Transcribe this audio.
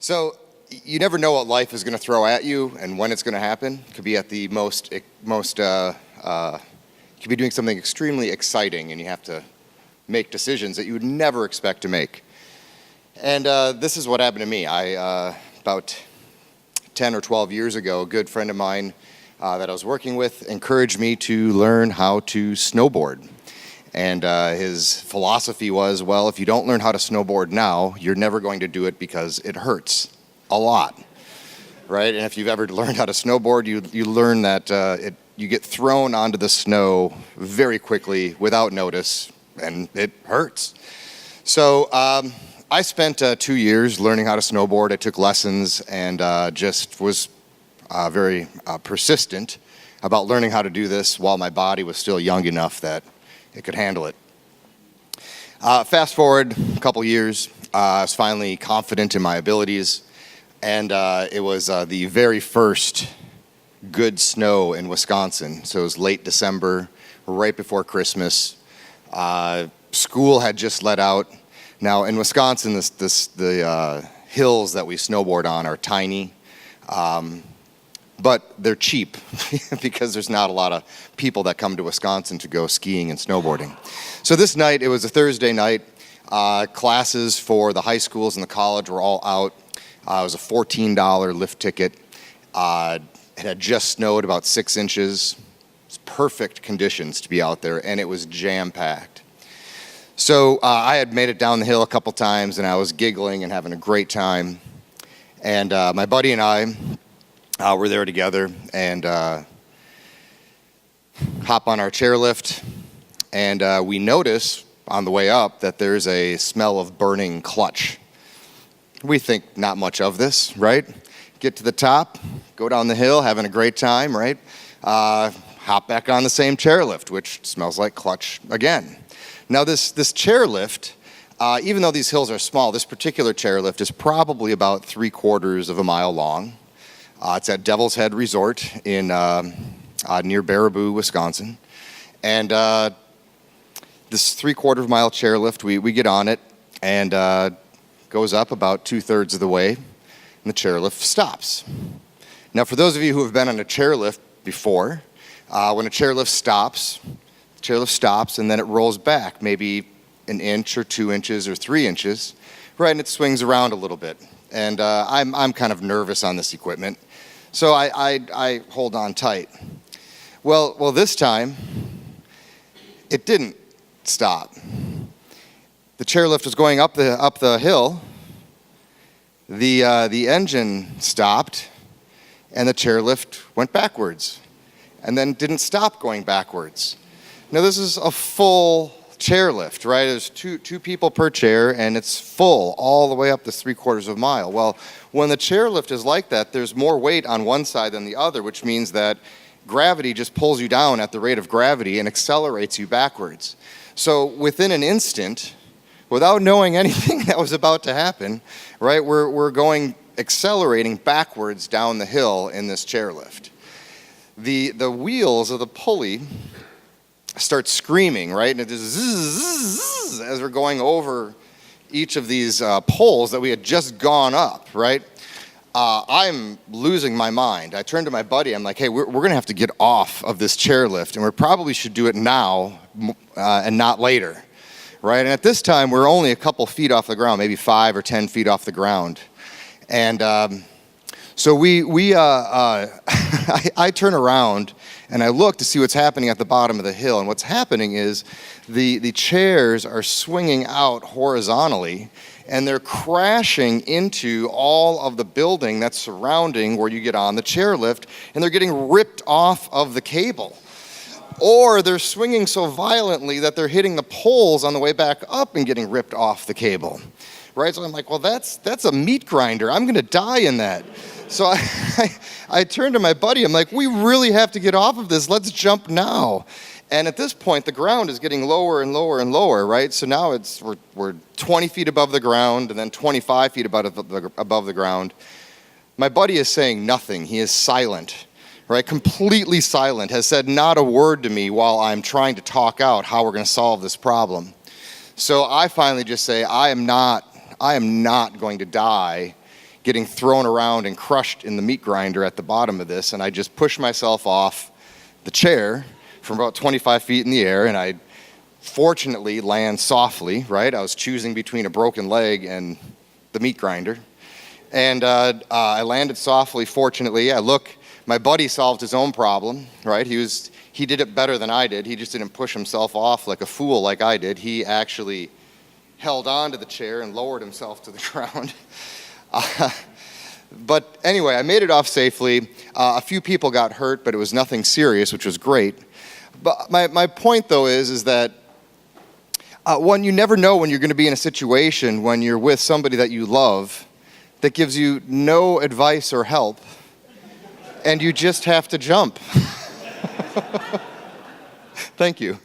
So you never know what life is going to throw at you and when it's going to happen. It could be at the you could be doing something extremely exciting and you have to make decisions that you would never expect to make. And this is what happened to me. About 10 or 12 years ago, a good friend of mine that I was working with encouraged me to learn how to snowboard. And his philosophy was, well, if you don't learn how to snowboard now, you're never going to do it because it hurts a lot, right? And if you've ever learned how to snowboard, you learn that you get thrown onto the snow very quickly without notice, and it hurts. So I spent 2 years learning how to snowboard. I took lessons and just was very persistent about learning how to do this while my body was still young enough that it could handle it. Fast forward a couple years, I was finally confident in my abilities, and it was the very first good snow in Wisconsin. So it was late December, right before Christmas. School had just let out. Now in Wisconsin, the hills that we snowboard on are tiny, but they're cheap because there's not a lot of people that come to Wisconsin to go skiing and snowboarding. So this night, it was a Thursday night. Classes for the high schools and the college were all out. It was a $14 lift ticket. It had just snowed about 6 inches. It was perfect conditions to be out there, and it was jam-packed. So I had made it down the hill a couple times, and I was giggling and having a great time. And my buddy and I were there together, and hop on our chairlift, and we notice on the way up that there's a smell of burning clutch. We think not much of this, right? Get to the top, go down the hill, having a great time, right? Hop back on the same chairlift, which smells like clutch again. Now this chairlift, even though these hills are small, this particular chairlift is probably about 3/4 of a mile long. It's at Devil's Head Resort in near Baraboo, Wisconsin. And this 3/4 mile chairlift, we get on it, and goes up about 2/3 of the way, and the chairlift stops. Now, for those of you who have been on a chairlift before, when a chairlift stops, the chairlift stops, and then it rolls back, maybe an inch or 2 inches or 3 inches, right, and it swings around a little bit. And I'm kind of nervous on this equipment, so I hold on tight. Well, this time, it didn't stop. The chairlift was going up the hill. The engine stopped, and the chairlift went backwards, and then didn't stop going backwards. Now this is a full chairlift, right? There's two people per chair, and it's full all the way up this 3/4 of a mile. Well, when the chairlift is like that, there's more weight on one side than the other, which means that gravity just pulls you down at the rate of gravity and accelerates you backwards. So within an instant, without knowing anything that was about to happen, right, we're going accelerating backwards down the hill in this chairlift. The wheels of the pulley start screaming, right, and it just zzz, as we're going over each of these poles that we had just gone up, right? I'm losing my mind. I turned to my buddy. I'm like, hey, we're going to have to get off of this chairlift, and we probably should do it now and not later, right? And at this time, we're only a couple feet off the ground, maybe 5 or 10 feet off the ground. And so I turn around, and I look to see what's happening at the bottom of the hill. And what's happening is the chairs are swinging out horizontally, and they're crashing into all of the building that's surrounding where you get on the chairlift, and they're getting ripped off of the cable. Or they're swinging so violently that they're hitting the poles on the way back up and getting ripped off the cable, right? So I'm like, well, that's a meat grinder. I'm going to die in that. So I turned to my buddy. I'm like, we really have to get off of this. Let's jump now. And at this point, the ground is getting lower and lower and lower, right? So now we're 20 feet above the ground, and then 25 feet above the ground. My buddy is saying nothing. He is silent, right? Completely silent. Has said not a word to me while I'm trying to talk out how we're going to solve this problem. So I finally just say, I am not going to die getting thrown around and crushed in the meat grinder at the bottom of this, and I just pushed myself off the chair from about 25 feet in the air, and I fortunately land softly, right? I was choosing between a broken leg and the meat grinder. And I landed softly, fortunately. I look, my buddy solved his own problem, right? He did it better than I did. He just didn't push himself off like a fool like I did. He actually held on to the chair and lowered himself to the ground. But anyway, I made it off safely. A few people got hurt, but it was nothing serious, which was great. But my point, though, is that one, you never know when you're going to be in a situation when you're with somebody that you love that gives you no advice or help, and you just have to jump. Thank you.